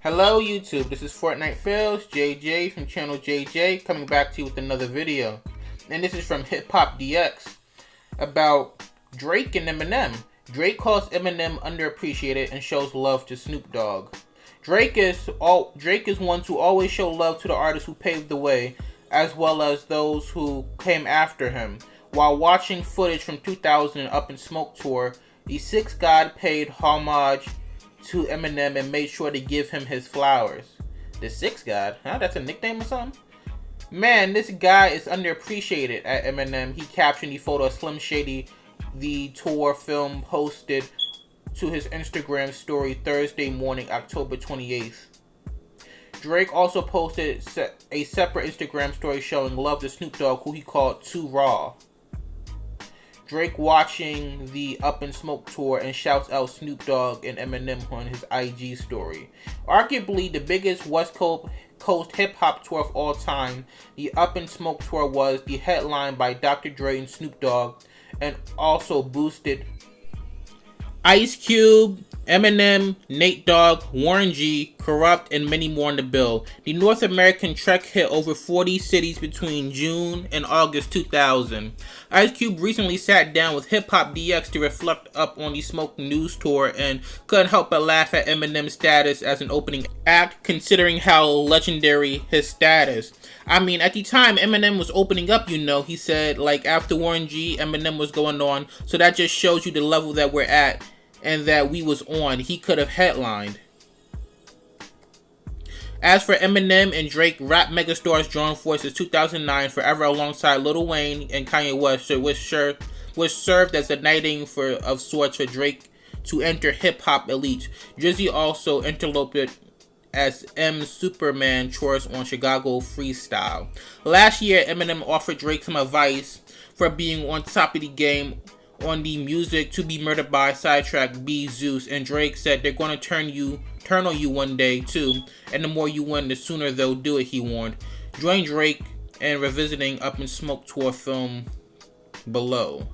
Hello YouTube, this is Fortnite Fails, JJ from channel JJ, coming back to you with another video. And this is from Hip Hop DX about Drake and Eminem. Drake calls Eminem underappreciated and shows love to Snoop Dogg. Drake is one to always show love to the artists who paved the way, as well as those who came after him. While watching footage from 2000 Up in Smoke tour, the Six God paid homage to Eminem and made sure to give him his flowers. The Six God? Huh? That's a nickname or something? Man, this guy is underappreciated at Eminem. He captioned the photo of Slim Shady, the tour film, posted to his Instagram story Thursday morning, October 28th. Drake also posted a separate Instagram story showing love to Snoop Dogg, who he called Too Raw. Drake watching the Up in Smoke tour and shouts out Snoop Dogg and Eminem on his IG story. Arguably the biggest West Coast hip-hop tour of all time, the Up in Smoke tour was the headline by Dr. Dre and Snoop Dogg and also boosted Ice Cube, Eminem, Nate Dogg, Warren G, Corrupt, and many more on the bill. The North American trek hit over 40 cities between June and August 2000. Ice Cube recently sat down with Hip Hop DX to reflect up on the Smoke News tour and couldn't help but laugh at Eminem's status as an opening act, considering how legendary his status. I mean, at the time Eminem was opening up, he said, like, after Warren G, Eminem was going on, so that just shows you the level that we're at and that we was on. He could have headlined. As for Eminem and Drake, rap megastars joined forces 2009 forever alongside Lil Wayne and Kanye West, which served as a knighting of sorts for Drake to enter hip-hop elite. Drizzy also interloped as M's Superman chorus on Chicago Freestyle. Last year, Eminem offered Drake some advice for being on top of the game on the music To Be Murdered By sidetrack B Zeus, and Drake said they're going to turn on you one day too, and the more you win, the sooner they'll do it, he warned. Join Drake and revisiting Up in Smoke tour film below.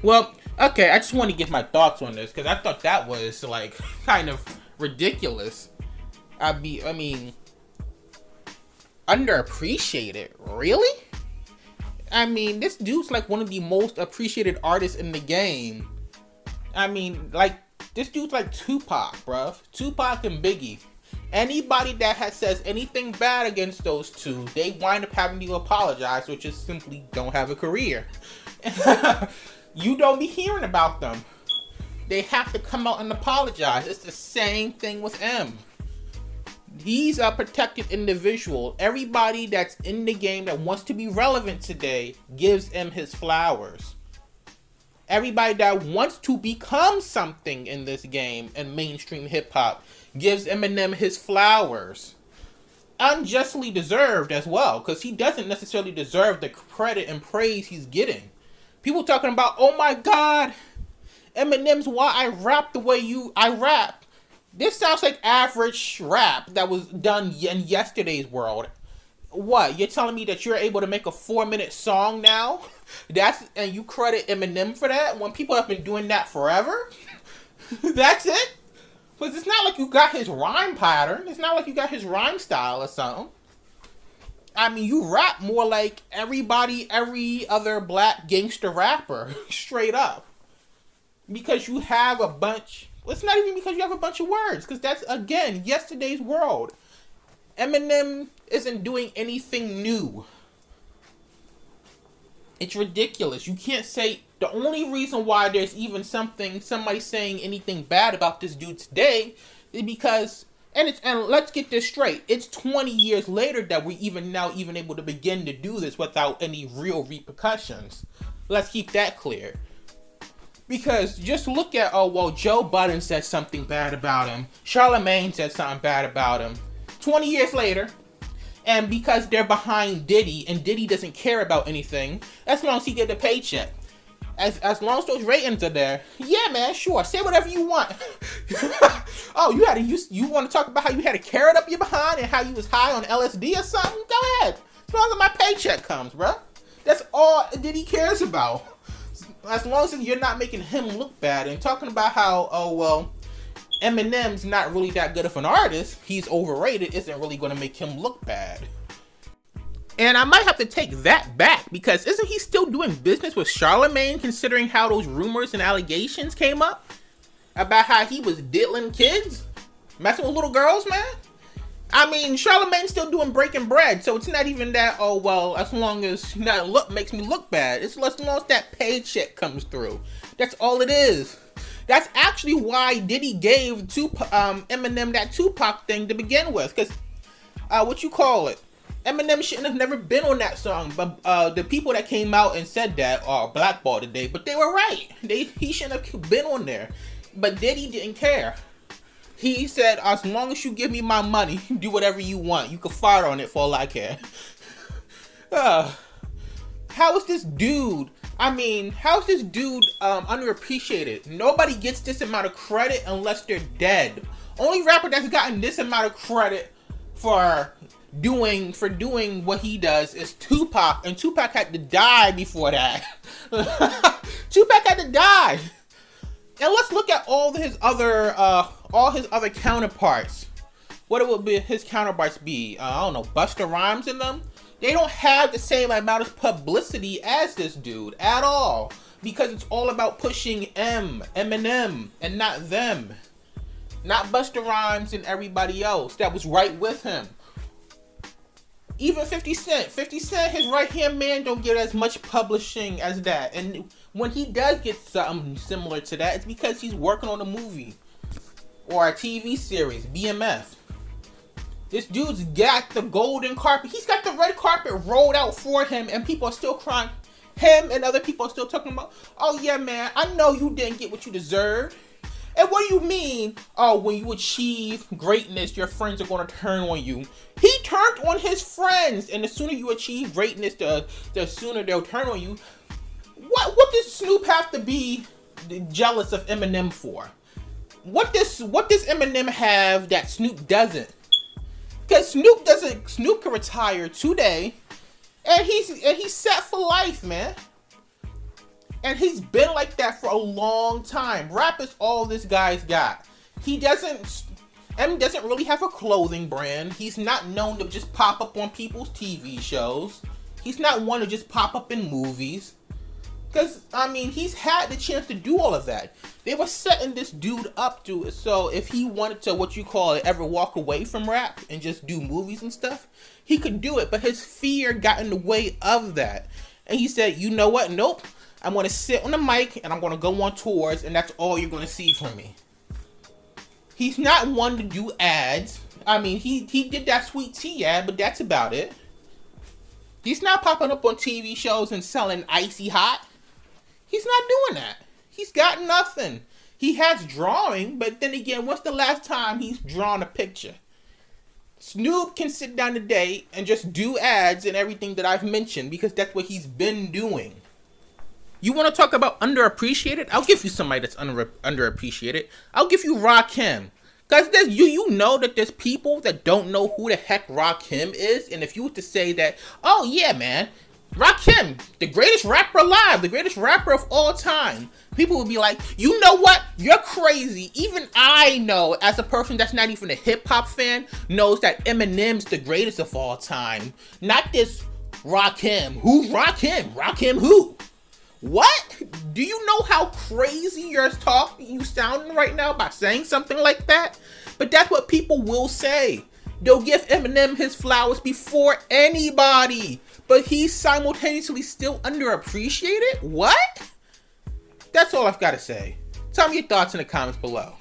Well, okay, I just want to give my thoughts on this because I thought that was like kind of ridiculous. I mean, underappreciated, really? I mean, this dude's like one of the most appreciated artists in the game. I mean, like, this dude's like Tupac, bruv. Tupac and Biggie. Anybody that says anything bad against those two, they wind up having to apologize, or just simply don't have a career. You don't be hearing about them. They have to come out and apologize. It's the same thing with M. He's a protected individual. Everybody that's in the game that wants to be relevant today gives him his flowers. Everybody that wants to become something in this game and mainstream hip-hop gives Eminem his flowers. Unjustly deserved as well, because he doesn't necessarily deserve the credit and praise he's getting. People talking about, oh my god, Eminem's why I rap the way I rap. This sounds like average rap that was done in yesterday's world. What? You're telling me that you're able to make a 4-minute song now? And you credit Eminem for that when people have been doing that forever? That's it? Because it's not like you got his rhyme pattern. It's not like you got his rhyme style or something. I mean, you rap more like every other black gangster rapper. Straight up. Because you have a bunch... It's not even because you have a bunch of words, because that's, again, yesterday's world. Eminem isn't doing anything new. It's ridiculous. You can't say... The only reason why there's even somebody saying anything bad about this dude today is because... And let's get this straight. It's 20 years later that we're even able to begin to do this without any real repercussions. Let's keep that clear. Because just look at, Joe Budden said something bad about him. Charlamagne said something bad about him. 20 years later, and because they're behind Diddy, and Diddy doesn't care about anything, as long as he get a paycheck. As long as those ratings are there, yeah, man, sure, say whatever you want. Oh, you want to talk about how you had a carrot up your behind and how you was high on LSD or something? Go ahead. As long as my paycheck comes, bro. That's all Diddy cares about. As long as you're not making him look bad and talking about how, Eminem's not really that good of an artist, he's overrated, isn't really going to make him look bad. And I might have to take that back, because isn't he still doing business with Charlemagne, considering how those rumors and allegations came up about how he was diddling kids, messing with little girls, man? I mean, Charlemagne's still doing breaking bread, so it's not even that, oh, well, as long as that look makes me look bad. It's as long as that paycheck comes through. That's all it is. That's actually why Diddy gave Eminem that Tupac thing to begin with, because, Eminem shouldn't have never been on that song, but the people that came out and said that are blackballed today, but they were right. He shouldn't have been on there, but Diddy didn't care. He said, as long as you give me my money, do whatever you want. You can fire on it for all I care. How is this dude underappreciated? Nobody gets this amount of credit unless they're dead. Only rapper that's gotten this amount of credit for doing what he does is Tupac, and Tupac had to die before that. Tupac had to die. And let's look at all his other counterparts. What would be his counterparts be? I don't know, Busta Rhymes in them? They don't have the same amount of publicity as this dude at all, because it's all about pushing Eminem, and not them. Not Busta Rhymes and everybody else that was right with him. Even 50 Cent, his right-hand man, don't get as much publishing as that. And when he does get something similar to that, it's because he's working on a movie or a TV series, BMF. This dude's got the golden carpet. He's got the red carpet rolled out for him, and people are still crying. Him and other people are still talking about, oh yeah, man, I know you didn't get what you deserved. And what do you mean? Oh, when you achieve greatness, your friends are going to turn on you. He turned on his friends, and the sooner you achieve greatness, the sooner they'll turn on you. What does Snoop have to be jealous of Eminem for? What does Eminem have that Snoop doesn't? Because Snoop can retire today, and he's set for life, man. And he's been like that for a long time. Rap is all this guy's got. Eminem doesn't really have a clothing brand. He's not known to just pop up on people's TV shows. He's not one to just pop up in movies. Because, I mean, he's had the chance to do all of that. They were setting this dude up to it. So if he wanted to, ever walk away from rap and just do movies and stuff, he could do it. But his fear got in the way of that. And he said, you know what? Nope. I'm going to sit on the mic and I'm going to go on tours, and that's all you're going to see from me. He's not one to do ads. I mean, he did that Sweet Tea ad, but that's about it. He's not popping up on TV shows and selling Icy Hot. He's not doing that. He's got nothing. He has drawing, but then again, what's the last time he's drawn a picture? Snoop can sit down today and just do ads and everything that I've mentioned, because that's what he's been doing. You want to talk about underappreciated? I'll give you somebody that's underappreciated. I'll give you Rakim. Because you know that there's people that don't know who the heck Rakim is. And if you were to say that, oh yeah, man, Rakim, the greatest rapper alive, the greatest rapper of all time, people would be like, you know what? You're crazy. Even I know, as a person that's not even a hip-hop fan, knows that Eminem's the greatest of all time. Not this Rakim. Who's Rakim? Rakim who? What? Do you know how crazy you sounding right now by saying something like that? But that's what people will say. They'll give Eminem his flowers before anybody, but he's simultaneously still underappreciated? What? That's all I've got to say. Tell me your thoughts in the comments below.